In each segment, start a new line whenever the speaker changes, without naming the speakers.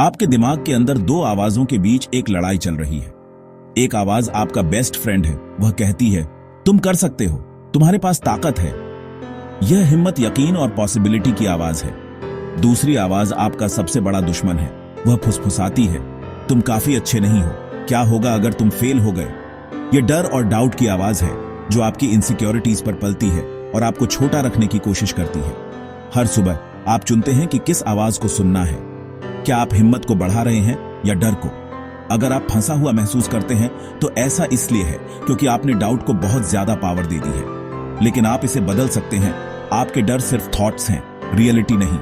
आपके दिमाग के अंदर दो आवाजों के बीच एक लड़ाई चल रही है। एक आवाज आपका बेस्ट फ्रेंड है, वह कहती है तुम कर सकते हो, तुम्हारे पास ताकत है। यह हिम्मत, यकीन और पॉसिबिलिटी की आवाज है। दूसरी आवाज आपका सबसे बड़ा दुश्मन है, वह फुसफुसाती है तुम काफी अच्छे नहीं हो, क्या होगा अगर तुम फेल हो गए। यह डर और डाउट की आवाज है जो आपकी इनसिक्योरिटीज पर पलती है और आपको छोटा रखने की कोशिश करती है। हर सुबह आप चुनते हैं कि किस आवाज को सुनना है। क्या आप हिम्मत को बढ़ा रहे हैं या डर को? अगर आप फंसा हुआ महसूस करते हैं तो ऐसा इसलिए है क्योंकि आपने डाउट को बहुत ज्यादा पावर दे दी है। लेकिन आप इसे बदल सकते हैं। आपके डर सिर्फ थॉट्स हैं, रियलिटी नहीं।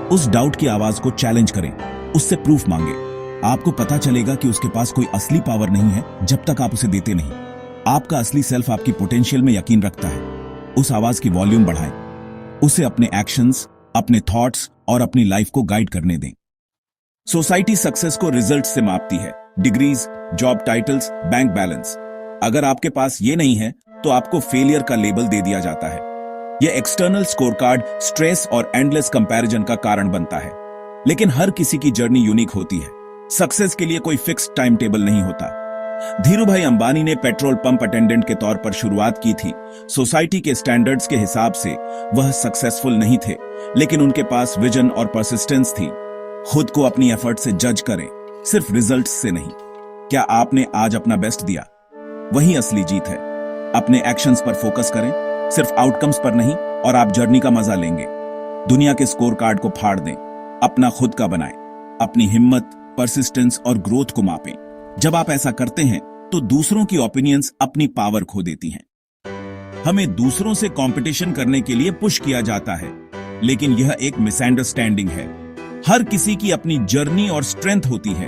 उस डाउट की आवाज को चैलेंज करें, उससे प्रूफ मांगे। आपको पता चलेगा कि उसके पास कोई असली पावर नहीं है जब तक आप उसे देते नहीं। आपका असली सेल्फ आपकी पोटेंशियल में यकीन रखता है। उस आवाज की वॉल्यूम बढ़ाएं, उसे अपने एक्शंस, अपने थॉट्स और अपनी लाइफ को गाइड करने दें। सोसाइटी सक्सेस को रिजल्ट से मापती है, degrees, job titles, bank balance. अगर आपके पास ये नहीं है तो आपको फेलियर का लेबल दे दिया जाता है। यह एक्सटर्नल स्कोर कार्ड स्ट्रेस और एंडलेस कंपैरिजन का कारण बनता है। लेकिन हर किसी की जर्नी यूनिक होती है। सक्सेस के लिए कोई फिक्स्ड टाइम टेबल नहीं होता। धीरूभाई अंबानी ने पेट्रोल पंप अटेंडेंट के तौर पर शुरुआत की थी। सोसाइटी के स्टैंडर्ड्स के हिसाब से वह सक्सेसफुल नहीं थे, लेकिन उनके पास विजन और परसिस्टेंस थी। खुद को अपनी एफर्ट से जज करें, सिर्फ रिजल्ट्स से नहीं। क्या आपने आज अपना बेस्ट दिया? वही असली जीत है। अपने एक्शंस पर फोकस करें, सिर्फ आउटकम्स पर नहीं, और आप जर्नी का मजा लेंगे। दुनिया के स्कोर कार्ड को फाड़ दें, अपना खुद का बनाएं। अपनी हिम्मत, परसिस्टेंस और ग्रोथ को मापें। जब आप ऐसा करते हैं तो दूसरों की ओपिनियंस अपनी पावर खो देती हैं। हमें दूसरों से कंपटीशन करने के लिए पुश किया जाता है, लेकिन यह एक मिसअंडरस्टैंडिंग है। हर किसी की अपनी जर्नी और स्ट्रेंथ होती है।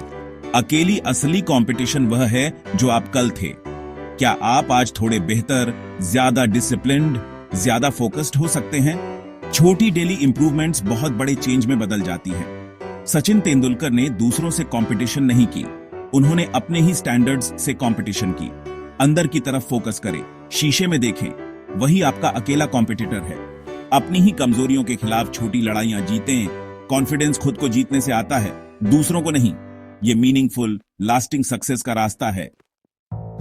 अकेली असली कंपटीशन वह है जो आप कल थे। क्या आप आज थोड़े बेहतर, ज्यादा डिसिप्लिन्ड, ज्यादा फोकस्ड हो सकते हैं? छोटी डेली इंप्रूवमेंट्स बहुत बड़े चेंज में बदल जाती हैं। सचिन तेंदुलकर ने दूसरों से कंपटीशन नहीं की, उन्होंने अपने ही स्टैंडर्ड्स से कंपटीशन की। अंदर की तरफ फोकस करें, शीशे में देखें, वही आपका अकेला कॉम्पिटिटर है। अपनी ही कमजोरियों के खिलाफ छोटी लड़ाइयां जीतें। कॉन्फिडेंस खुद को जीतने से आता है, दूसरों को नहीं। यह मीनिंगफुल, लास्टिंग सक्सेस का रास्ता है।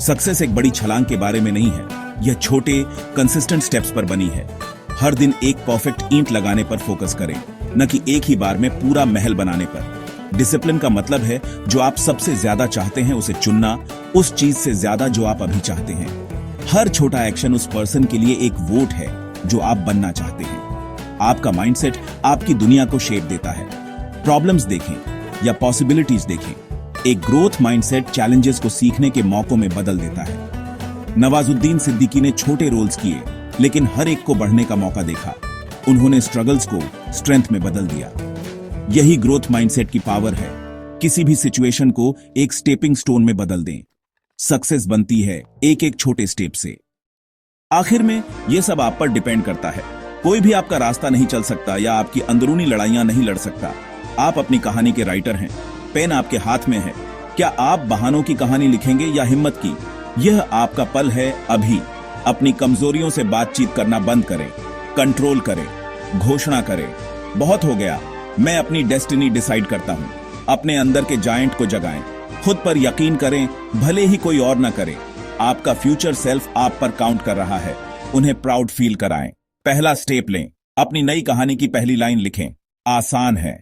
सक्सेस एक बड़ी छलांग के बारे में नहीं है, यह छोटे, कंसिस्टेंट स्टेप्स पर बनी है। हर दिन एक परफेक्ट ईंट लगाने पर फोकस करें, न कि एक ही बार में पूरा महल बनाने पर। डिसिप्लिन का मतलब है जो आप सबसे ज्यादा चाहते हैं उसे चुनना, उस चीज से ज्यादा जो आप अभी चाहते हैं। हर छोटा एक्शन उस पर्सन के लिए एक वोट है जो आप बनना चाहते हैं। आपका माइंडसेट आपकी दुनिया को शेप देता है। प्रॉब्लम्स देखें या पॉसिबिलिटीज देखें। एक ग्रोथ माइंडसेट चैलेंजेस को सीखने के मौकों में बदल देता है। नवाजुद्दीन सिद्दीकी ने छोटे रोल्स किए, लेकिन हर एक को बढ़ने का मौका देखा। उन्होंने स्ट्रगल्स को स्ट्रेंथ में बदल दिया। यही ग्रोथ माइंडसेट की पावर है। किसी भी सिचुएशन को एक स्टेपिंग स्टोन में बदल दें। सक्सेस बनती है एक एक छोटे स्टेप से। आखिर में यह सब आप पर डिपेंड करता है। कोई भी आपका रास्ता नहीं चल सकता या आपकी अंदरूनी लड़ाइयां नहीं लड़ सकता। आप अपनी कहानी के राइटर हैं, पेन आपके हाथ में है। क्या आप बहानों की कहानी लिखेंगे या हिम्मत की? यह आपका पल है अभी। अपनी कमजोरियों से बातचीत करना बंद करें, कंट्रोल करें, घोषणा करें, बहुत हो गया, मैं अपनी डेस्टिनी डिसाइड करता हूं। अपने अंदर के जायंट को जगाएं, खुद पर यकीन करें, भले ही कोई और ना करे। आपका फ्यूचर सेल्फ आप पर काउंट कर रहा है, उन्हें प्राउड फील कराएं। पहला स्टेप लें, अपनी नई कहानी की पहली लाइन लिखें। आसान है।